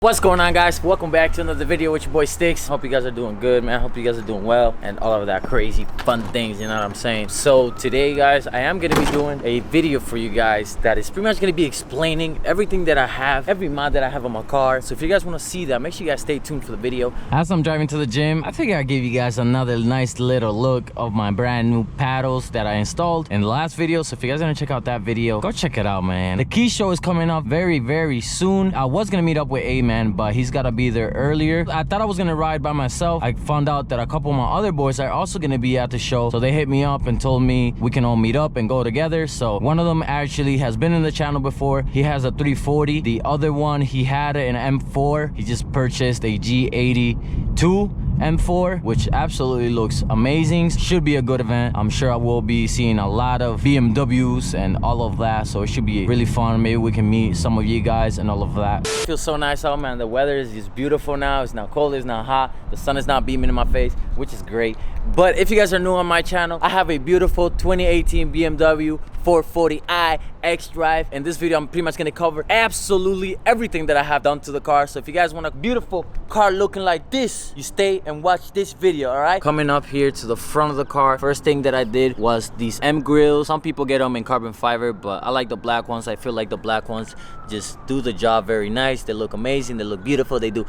What's going on, guys? Welcome back to another video with your boy Sticks. Hope you guys are doing good, man. Hope you guys are doing well and all of that crazy fun things, you know what I'm saying? So today, guys, I am gonna be doing a video for you guys that is pretty much gonna be explaining everything that I have, every mod that I have on my car. So if you guys want to see that, make sure you guys stay tuned for the video. As I'm driving to the gym, I figure I'd give you guys another nice little look of my brand new paddles that I installed in the last video. So if you guys want to check out that video, go check it out, man. The key show is coming up very soon. I was gonna meet up with A, but he's got to be there earlier. I thought I was gonna ride by myself. I found out that a couple of my other boys are also gonna be at the show, so they hit me up and told me we can all meet up and go together. So one of them actually has been in the channel before. He has a 340. The other one, he had an M4. He just purchased a G82 M4, which absolutely looks amazing. Should be a good event. I'm sure I will be seeing a lot of BMWs and all of that, so it should be really fun. Maybe we can meet some of you guys and all of that. It feels so nice out, man. The weather is just beautiful now. It's not cold, it's not hot. The sun is not beaming in my face, which is great. But if you guys are new on my channel, I have a beautiful 2018 BMW 440i X-Drive. In this video, I'm pretty much gonna cover absolutely everything that I have done to the car. So if you guys want a beautiful car looking like this, you stay and watch this video, all right? Coming up here to the front of the car, first thing that I did was these M grills. Some people get them in carbon fiber, but I like the black ones. I feel like the black ones just do the job very nice. They look amazing, they look beautiful. They do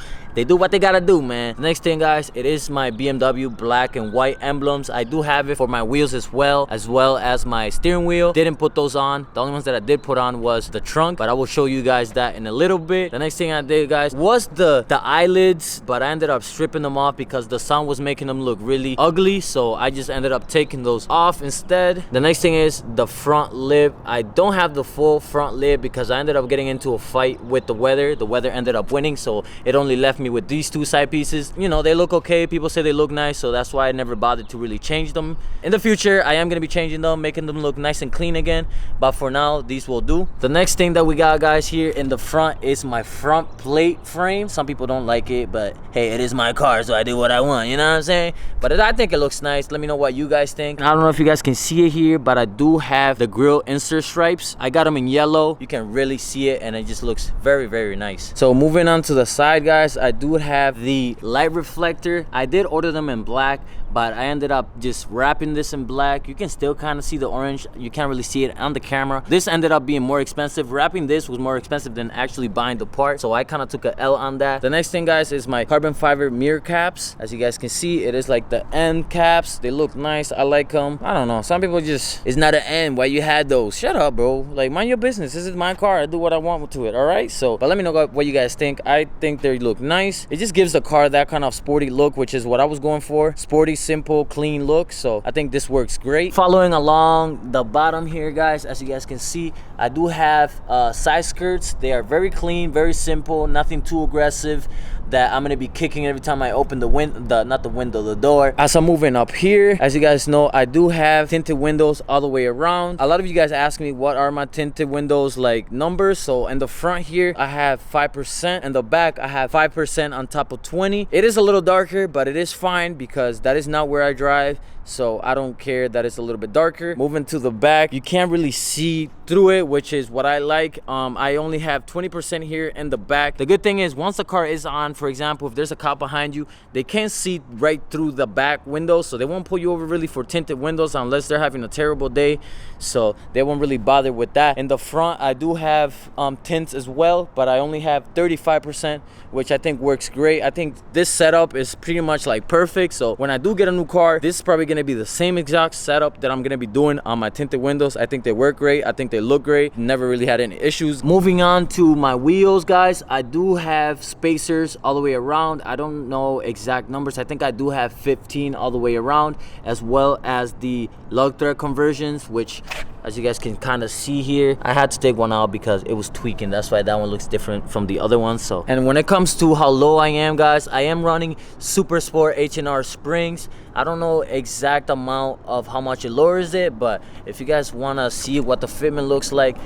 what they gotta do, man. The next thing, guys, it is my BMW black and white emblems. I do have it for my wheels as well as my steering wheel. Didn't put those on. The only ones that I did put on was the trunk, but I will show you guys that in a little bit. The next thing I did, guys, was the eyelids, but I ended up stripping them off because the sun was making them look really ugly, so I just ended up taking those off instead. The next thing is the front lip. I don't have the full front lip because I ended up getting into a fight with the weather. The weather ended up winning, so it only left me with these two side pieces. You know, they look okay. People say they look nice, so that's why I never bothered to really change them. In the future, I am going to be changing them, making them look nice and clean again, but for now, these will do. The next thing that we got, guys, here in the front is my front plate frame. Some people don't like it, but hey, it is my car, so I do what I want, you know what I'm saying? But I think it looks nice. Let me know what you guys think. I don't know if you guys can see it here, but I do have the grill insert stripes. I got them in yellow. You can really see it, and it just looks very nice. So moving on to the side, guys, I do have the light reflector. I did order them in black, but I ended up just wrapping this in black. You can still kind of see the orange. You can't really see it on the camera. This ended up being more expensive. Wrapping this was more expensive than actually buying the part, so I kind of took a L on that. The next thing, guys, is my carbon fiber mirror caps. As you guys can see, it is like the end caps. They look nice. I like them. I don't know, some people just, it's not an end. Why you had those? Shut up, bro. Like, mind your business. This is my car. I do what I want to it, all right? So, but let me know what you guys think. I think they look nice. It just gives the car that kind of sporty look, which is what I was going for. Sporty, simple, clean look. So I think this works great. Following along the bottom here, guys, as you guys can see, I do have side skirts. They are very clean, very simple, nothing too aggressive that I'm gonna be kicking every time I open the door. As I'm moving up here, as you guys know, I do have tinted windows all the way around. A lot of you guys ask me what are my tinted windows like numbers. So in the front here, I have 5%. In the back, I have 5% on top of 20. It is a little darker, but it is fine because that is not where I drive, so I don't care that it's a little bit darker. Moving to the back, you can't really see through it, which is what I like. I only have 20% here in the back. The good thing is, once the car is on, for example, if there's a cop behind you, they can't see right through the back windows, so they won't pull you over really for tinted windows unless they're having a terrible day, so they won't really bother with that. In the front, I do have tints as well, but I only have 35%, which I think works great. I think this setup is pretty much like perfect, so when I do get a new car, this is probably gonna be the same exact setup that I'm gonna be doing on my tinted windows. I think they work great. I think they look great. Never really had any issues. Moving on to my wheels, guys, I do have spacers all the way around. I don't know exact numbers. I think I do have 15 all the way around, as well as the lug thread conversions, which, as you guys can kind of see here, I had to take one out because it was tweaking. That's why that one looks different from the other one. So, and when it comes to how low I am, guys, I am running Super Sport H&R springs. I don't know exact amount of how much it lowers it, but if you guys want to see what the fitment looks like,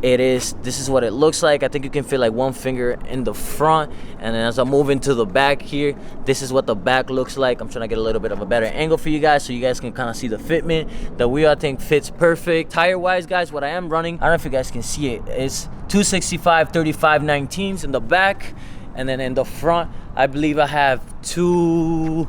this is what it looks like. I think you can fit like one finger in the front, and then as I move into the back here, this is what the back looks like. I'm trying to get a little bit of a better angle for you guys so you guys can kind of see the fitment. The wheel, I think, fits perfect. Tire wise, guys, what I am running, I don't know if you guys can see it, it's 265 35 19s in the back. And then in the front, I believe I have two,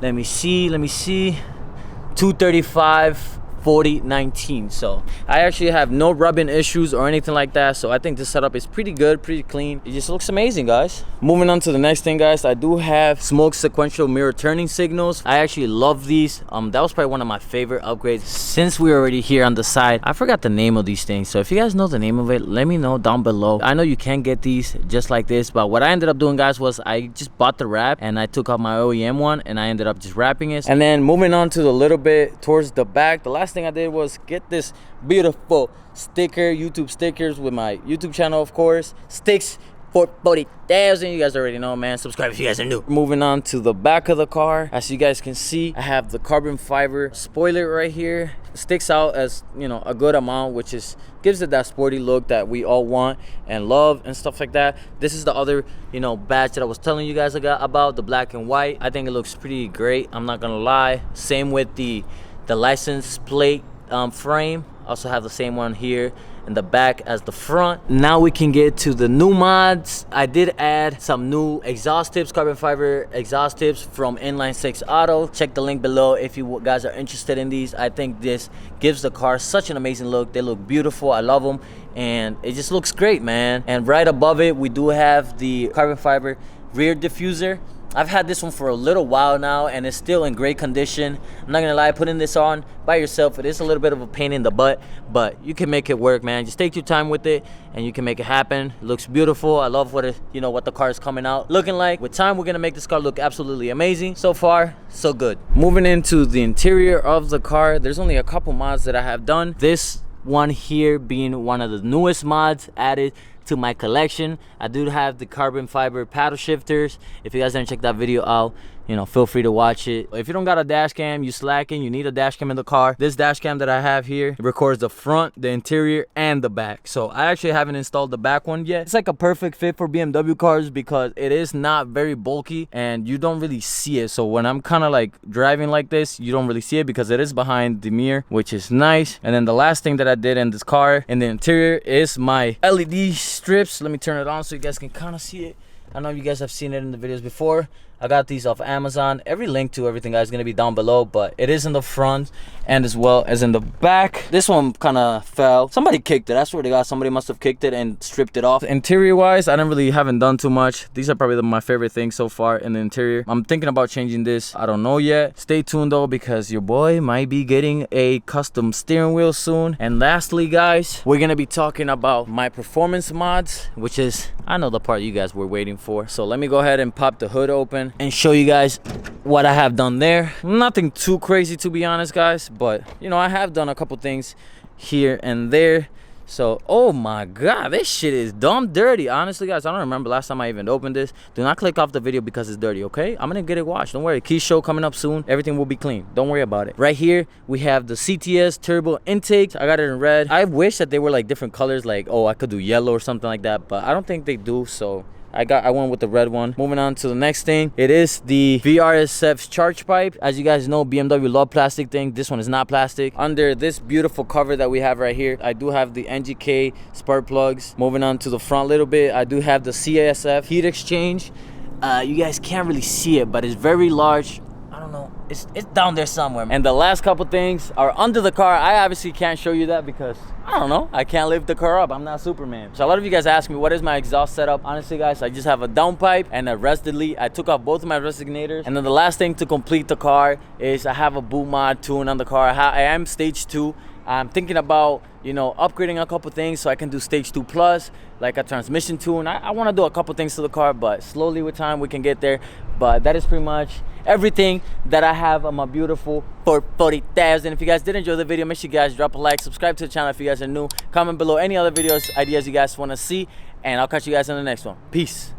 let me see, 235 40 19. So I actually have no rubbing issues or anything like that. So I think this setup is pretty good, pretty clean. It just looks amazing, guys. Moving on to the next thing, guys, I do have smoke sequential mirror turning signals. I actually love these. That was probably one of my favorite upgrades. Since we're already here on the side, I forgot the name of these things, so if you guys know the name of it, let me know down below. I know you can get these just like this, but what I ended up doing, guys, was I just bought the wrap and I took out my OEM one and I ended up just wrapping it. And then moving on to the little bit towards the back, the last thing I did was get this beautiful sticker, YouTube stickers with my YouTube channel, of course. Sticks 440,000. You guys already know, man. Subscribe if you guys are new. Moving on to the back of the car, as you guys can see, I have the carbon fiber spoiler right here. Sticks out as, you know, a good amount, which is gives it that sporty look that we all want and love and stuff like that. This is the other, you know, badge that I was telling you guys about, the black and white. I think it looks pretty great, I'm not gonna lie. Same with the license plate frame. Also have the same one here in the back as the front. Now we can get to the new mods. I did add some new exhaust tips, carbon fiber exhaust tips from Inline 6 Auto. Check the link below if you guys are interested in these. I think this gives the car such an amazing look. They look beautiful, I love them, and it just looks great, man. And right above it, we do have the carbon fiber rear diffuser. I've had this one for a little while now and it's still in great condition. I'm not gonna lie, putting this on by yourself, it is a little bit of a pain in the butt, but you can make it work, man. Just take your time with it and you can make it happen. It looks beautiful. I love what the car is coming out looking like. With time, we're gonna make this car look absolutely amazing. So far, so good. Moving into the interior of the car, there's only a couple mods that I have done. This one here being one of the newest mods added to my collection. I do have the carbon fiber paddle shifters. If you guys didn't check that video out, you know, feel free to watch it. If you don't got a dash cam, you slacking, you need a dash cam in the car. This dash cam that I have here, it records the front, the interior, and the back. So I actually haven't installed the back one yet. It's like a perfect fit for BMW cars because it is not very bulky and you don't really see it. So when I'm kind of like driving like this, you don't really see it because it is behind the mirror, which is nice. And then the last thing that I did in this car in the interior is my LED strips. Let me turn it on so you guys can kind of see it. I know you guys have seen it in the videos before. I got these off Amazon. Every link to everything, guys, is gonna be down below, but it is in the front and as well as in the back. This one kind of fell. Somebody kicked it. I swear to God, somebody must have kicked it and stripped it off. Interior wise, I haven't done too much. These are probably my favorite things so far in the interior. I'm thinking about changing this. I don't know yet. Stay tuned though, because your boy might be getting a custom steering wheel soon. And lastly, guys, we're gonna be talking about my performance mods, which is, I know, the part you guys were waiting for. So let me go ahead and pop the hood open and show you guys what I have done there. Nothing too crazy, to be honest, guys, but you know, I have done a couple things here and there. So, oh my God, this shit is dumb dirty. Honestly, guys, I don't remember last time I even opened this. Do not click off the video because it's dirty, okay? I'm gonna get it washed. Don't worry. Key show coming up soon. Everything will be clean. Don't worry about it. Right here, we have the CTS turbo intake. I got it in red. I wish that they were like different colors, like, oh, I could do yellow or something like that, but I don't think they do, so I went with the red one. Moving on to the next thing, it is the VRSF's charge pipe. As you guys know, BMW love plastic thing. This one is not plastic. Under this beautiful cover that we have right here, I do have the NGK spark plugs. Moving on to the front a little bit, I do have the CASF heat exchange. You guys can't really see it, but it's very large. I don't know, it's down there somewhere. And the last couple things are under the car. I obviously can't show you that because I don't know, I can't lift the car up. I'm not Superman. So a lot of you guys ask me, what is my exhaust setup? Honestly, guys, I just have a downpipe and a rest delete. I took off both of my resignators. And then the last thing to complete the car is I have a boot mod tune on the car. I am stage 2. I'm thinking about, you know, upgrading a couple things so I can do stage 2 plus, like a transmission tune. I want to do a couple things to the car, but slowly with time we can get there. But that is pretty much everything that I have on my beautiful 440,000. If you guys did enjoy the video, make sure you guys drop a like, subscribe to the channel if you guys are new, comment below any other videos, ideas you guys want to see, and I'll catch you guys in the next one. Peace.